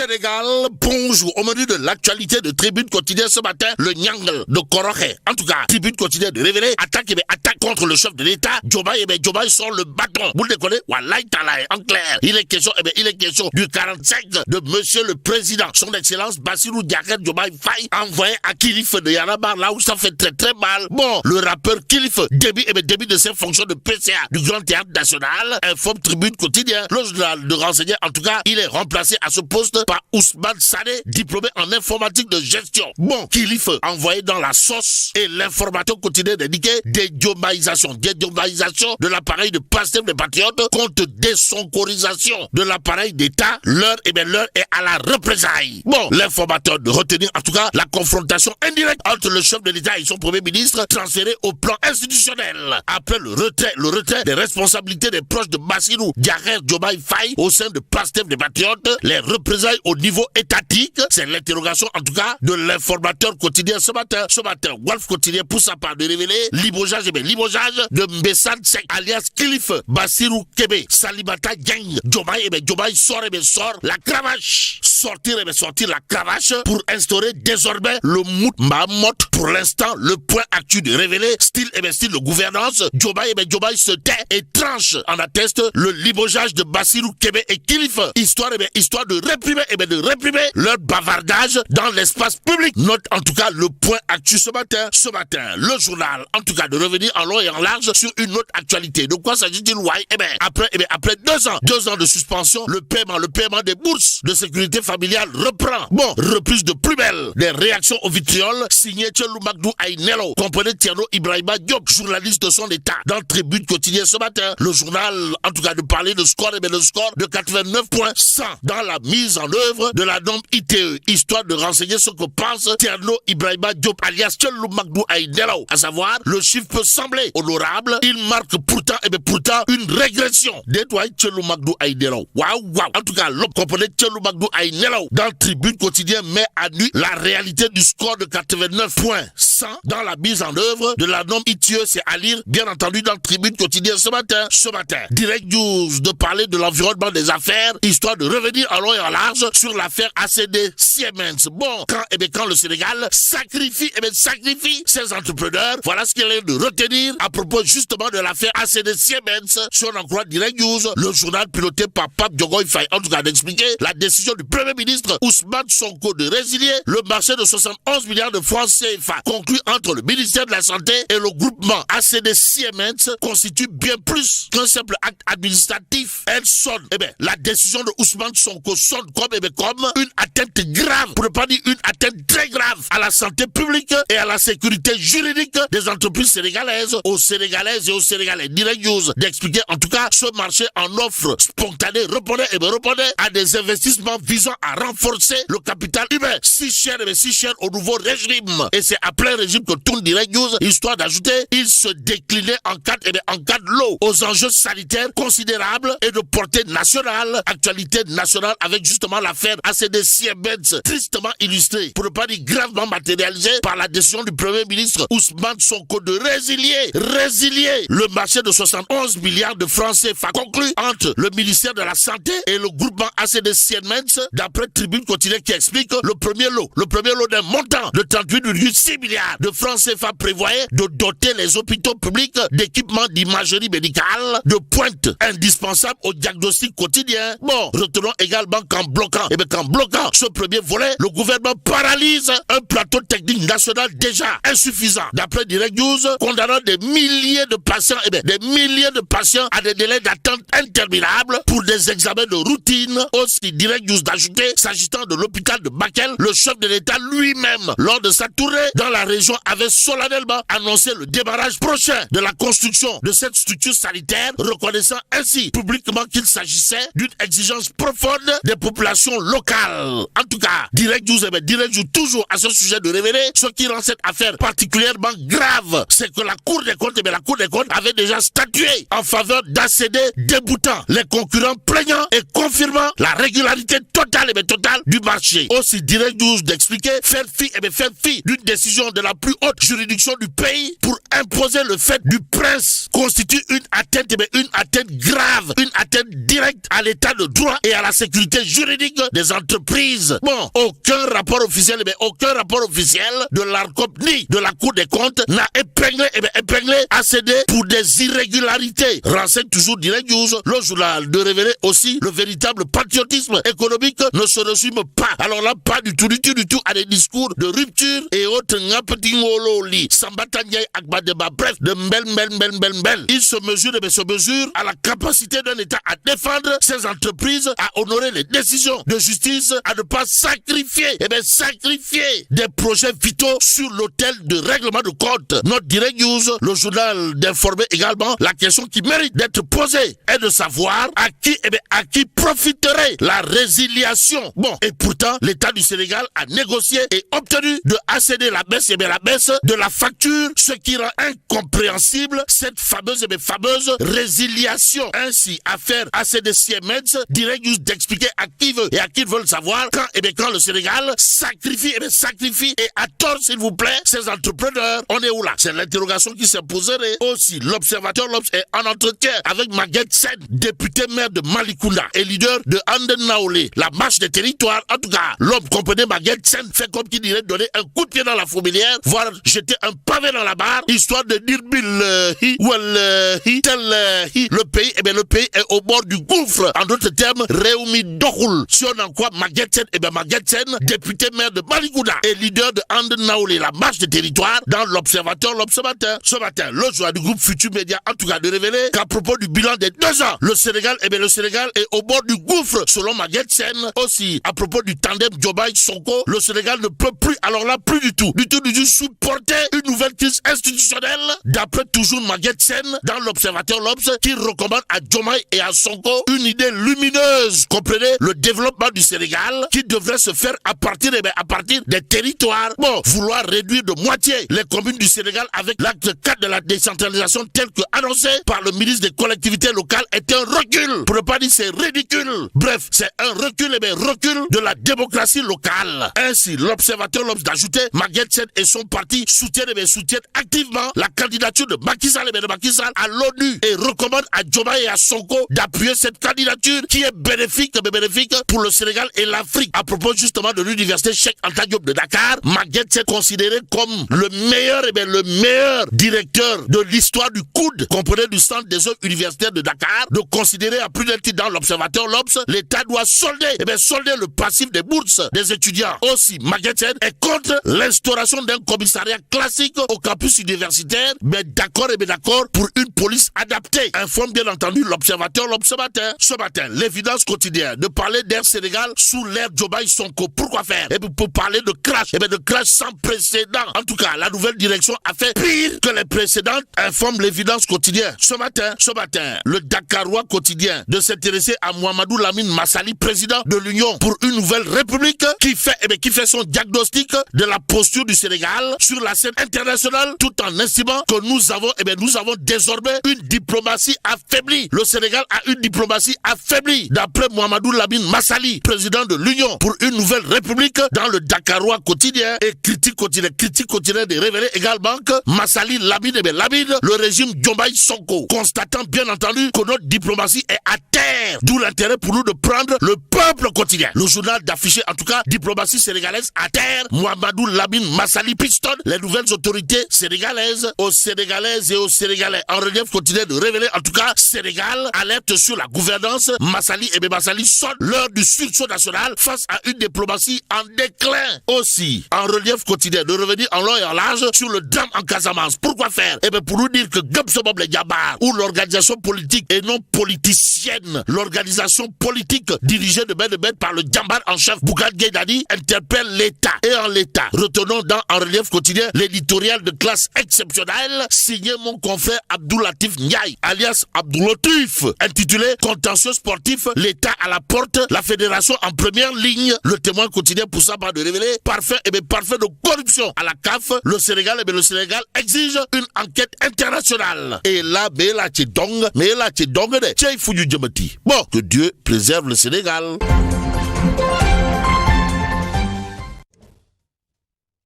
Sénégal, bonjour. Au menu de l'actualité de Tribune Quotidienne ce matin, le Nyangle de Koroké. En tout cas, Tribune Quotidienne de révéler attaque contre le chef de l'État. Diomaye sort le bâton. Vous le déconnez? Wallahi Talaï. En clair, il est question du 45 de Monsieur le Président, son Excellence Bassirou Diomaye Faye, envoyé à Kilif de Yanabar, là où ça fait très très mal. Bon, le rappeur Kilif, début de ses fonctions de PCA du Grand Théâtre National, informe Tribune Quotidienne. Le journal de renseigner, en tout cas, il est remplacé à ce poste par Ousmane Sané, diplômé en informatique de gestion. Bon, Kilif envoyé dans la sauce et l'informateur quotidien indiqué dédiomaïsation de l'appareil de Pastef des Patriotes contre désoncorisation de l'appareil d'État. L'heure est à la représailles. Bon, l'informateur de retenir en tout cas la confrontation indirecte entre le chef de l'État et son premier ministre transféré au plan institutionnel. Après le retrait des responsabilités des proches de Bassirou Diomaye Faye au sein de Pastef des Patriotes, les représailles au niveau étatique, c'est l'interrogation en tout cas de l'informateur quotidien ce matin. Wolf Quotidien pour sa part de révéler limogeage de Mbessane Sek alias Kilif Bassirou Kebe Salimata Gang. Diomaye sort la cravache. Sortir la cravache pour instaurer désormais le mout Mahamot. Pour l'instant, le point actu de révéler style de gouvernance. Diomaye se tait et tranche. En atteste le limogeage de Bassirou Kebe et Kilif. Histoire de réprimer leur bavardage dans l'espace public. Note en tout cas le point actu ce matin. Le journal en tout cas de revenir en long et en large sur une autre actualité. De quoi s'agit-il? Après 2 ans de suspension, le paiement des bourses de sécurité familiale reprend. Bon, reprise de plus belle des réactions au vitriol signé Tchelou Magdou Aïnelo, comprenez Tierno Ibrahima Diop, journaliste de son état, dans Tribune Quotidien ce matin. Le journal, en tout cas, de parler de score, le score de 89.100 dans la mise en œuvre de la norme ITE, histoire de renseigner ce que pense Tierno Ibrahima Diop, alias Tchelou Magdou Aïnelo. À savoir, le chiffre peut sembler honorable, il marque pourtant une régression. Détoile Tchelou Magdou Aïnelo. Waouh. En tout cas, l'homme comprenait Tchelou Magdou Aïnelo dans Tribune Quotidien met à nu la réalité du score de 89.100 dans la mise en œuvre de la norme ITE. C'est à lire, bien entendu, dans Tribune Quotidien ce matin. Direct News de parler de l'environnement des affaires, histoire de revenir en long et en large sur l'affaire ACD Siemens. Bon, quand le Sénégal sacrifie ses entrepreneurs, voilà ce qu'il est de retenir à propos justement de l'affaire ACD Siemens. Si on en croit Direct News, le journal piloté par Pape Diogoy Faye, en tout cas d'expliquer la décision du Premier ministre Ousmane Sonko de résilier le marché de 71 milliards de francs CFA conclu entre le ministère de la Santé et le groupement ACD Siemens constitue bien plus qu'un simple acte administratif. Elle sonne, la décision de Ousmane Sonko sonne comme une atteinte grave, pour ne pas dire une atteinte très grave à la santé publique et à la sécurité juridique des entreprises sénégalaises, aux Sénégalaises et aux Sénégalais. Direct News d'expliquer en tout cas ce marché en offre spontanée répondait à des investissements visant à renforcer le capital humain, si cher au nouveau régime. Et c'est à plein régime que tourne Direct News, histoire d'ajouter, il se déclinait en quatre lots aux enjeux sanitaires considérables et de portée nationale. Actualité nationale avec justement l'affaire ACD Siemens, tristement illustrée, pour ne pas dire gravement matérialisée par la décision du Premier ministre Ousmane Sonko de résilier le marché de 71 milliards de francs CFA conclu entre le ministère de la Santé et le groupement ACD Siemens, d'après Tribune Quotidien qui explique le premier lot d'un montant de 38,6 milliards de francs CFA prévoyait de doter les hôpitaux publics d'équipements d'imagerie médicale de pointe indispensables au diagnostic quotidien. Bon, retenons également qu'en bloquant ce premier volet, le gouvernement paralyse un plateau technique national déjà insuffisant. D'après Direct News, condamnant des milliers de patients à des délais d'attente interminables pour des examens de routine. Aussi, Direct News d'ajouter, s'agissant de l'hôpital de Bakel, le chef de l'État lui-même, lors de sa tournée dans la région, avait solennellement annoncé le démarrage prochain de la construction de cette structure sanitaire, reconnaissant ainsi publiquement qu'il s'agissait d'une exigence profonde des populations locales. En tout cas, Direct News toujours à ce sujet de révéler ce qui rend cette affaire particulièrement grave, c'est que la Cour des comptes avait déjà statué en faveur d'ACD déboutant les concurrents plaignant et confirmant la régularité totale du marché. Aussi Direct News d'expliquer faire fi d'une décision de la plus haute juridiction du pays pour imposer le fait du prince constitue une atteinte grave, une atteinte directe à l'état de droit et à la sécurité juridique des entreprises. Bon, aucun rapport officiel de l'ARCOP ni de la Cour des comptes n'a épinglé ACD pour des irrégularités. Renseigne toujours Direct News, le journal, de révéler aussi le véritable patriotisme économique ne se résume pas. Alors là, pas du tout à des discours de rupture et autres ngapetingololi, sambatanyay akbadeba, bref, de mbel. Il se mesure à la capacité d'un État à défendre ses entreprises, à honorer les décisions de justice, à ne pas sacrifier des projets vitaux sur l'autel de règlement de compte. Notre Direct News, le journal d'informer également la question qui mérite d'être posée est de savoir à qui profiterait la résiliation. Bon, et pourtant, l'État du Sénégal a négocié et obtenu de ACD la baisse de la facture, ce qui rend incompréhensible cette fameuse résiliation. Ainsi, affaire ACD Siemens, Direct News d'expliquer à qui veut et à qui veulent savoir quand le Sénégal sacrifie et à tort, s'il vous plaît, ses entrepreneurs. On est où là? C'est l'interrogation qui s'est posée. Aussi, l'Observateur l'Obs est en entretien avec Maguette Sen, député maire de Malicounda et leader de Anden Naolé, la marche des territoires. En tout cas, l'homme comprenait Maguette Sen fait comme qui dirait donner un coup de pied dans la fourmilière, voire jeter un pavé dans la barre, histoire de dire le pays est au bord du gouffre. En d'autres termes, Réumi Dokoul. Si on en croit Maguette Sen, député maire de Malicounda et leader de Anden Naolé, la marche des territoires, dans l'Observateur. Ce matin, le journal du groupe Futur Média, en tout cas, de révéler qu'à propos du bilan des 2 ans, le Sénégal est au bord du gouffre, selon Maguette Sen. Aussi, à propos du tandem Diomaye-Sonko, le Sénégal ne peut plus, alors là, plus du tout, supporter une nouvelle crise institutionnelle, d'après toujours Maguette Sen, dans l'Observateur l'Obs, qui recommande à Diomaye et à Sonko une idée lumineuse, comprenez, le développement du Sénégal, qui devrait se faire à partir des territoires. Bon, vouloir réduire de moitié les communes du Sénégal avec l'acte 4 de la décentralisation tel que annoncé par le ministre des collectivités locales est un recul, pour ne pas dire c'est ridicule. Bref, c'est un recul de la démocratie locale. Ainsi, l'Observateur l'Obs d'ajouter, Maguette Sen et son parti soutiennent activement la candidature de Macky Sall à l'ONU et recommandent à Diomaye et à Sonko d'appuyer cette candidature qui est bénéfique pour le Sénégal et l'Afrique. À propos justement de l'université Cheikh Anta Diop de Dakar, Maguette Sen considéré comme le meilleur directeur de l'histoire du COUD, comprenez, du centre des œuvres universitaires de Dakar, de considérer à plus d'un titre dans l'Observateur l'Obs, l'État doit solder le passif des bourses des étudiants. Aussi, Maguette Sen est contre l'instauration d'un commissariat classique au campus universitaire, mais d'accord pour une police adaptée. Informe bien entendu l'Observateur l'Obs ce matin, l'évidence quotidienne de parler d'Air Sénégal sous l'ère Diomaye Sonko. Pourquoi faire? Et pour parler de crash, de crash sans précédent. En tout cas, la nouvelle direction a fait pire que les précédentes, informe l'évidence quotidienne. Ce matin, le Dakarois quotidien de s'intéresser à Mohamedou Lamine Massali, président de l'Union pour une nouvelle république, qui fait son diagnostic de la posture du Sénégal sur la scène internationale, tout en estimant que nous avons désormais une diplomatie affaiblie. Le Sénégal a une diplomatie affaiblie, d'après Mohamedou Lamine Massali, président de l'Union pour une nouvelle république, dans le Dakarois quotidien. Et critique quotidien de révéler également que Massali Lamine, le régime Diomaye Sonko, constatant bien entendu que notre diplomatie est à terre, d'où l'intérêt pour nous de prendre le peuple quotidien. Le journal d'afficher en tout cas diplomatie sénégalaise à terre, Mohamedou Lamine Massali pistonne les nouvelles autorités sénégalaises aux Sénégalaises et aux Sénégalais. En relief quotidien de révéler en tout cas Sénégal alerte sur la gouvernance. Massali sonne l'heure du sursaut national face à une diplomatie en déclin. Aussi, en relief quotidien de revenir en long et en large sur le drame en Casamance. Pourquoi faire? Pour nous dire que Gabsobob les Diabar, ou l'organisation politique et non politicienne, l'organisation politique dirigée de bête par le Djambar en chef Bougane Gueye Dany, interpelle l'État. Et en l'État, retenons dans En relief quotidien l'éditorial de classe exceptionnelle signé mon confrère Abdoulatif Ndiaye, alias Abdoulatif, intitulé Contentieux sportif, l'État à la porte, la fédération en première ligne. Le Témoin quotidien pour ça par de révéler parfait de corruption à la CAF. Le Sénégal exige une enquête internationale. Et là, mais là, tu es dong, bon, que Dieu préserve le Sénégal.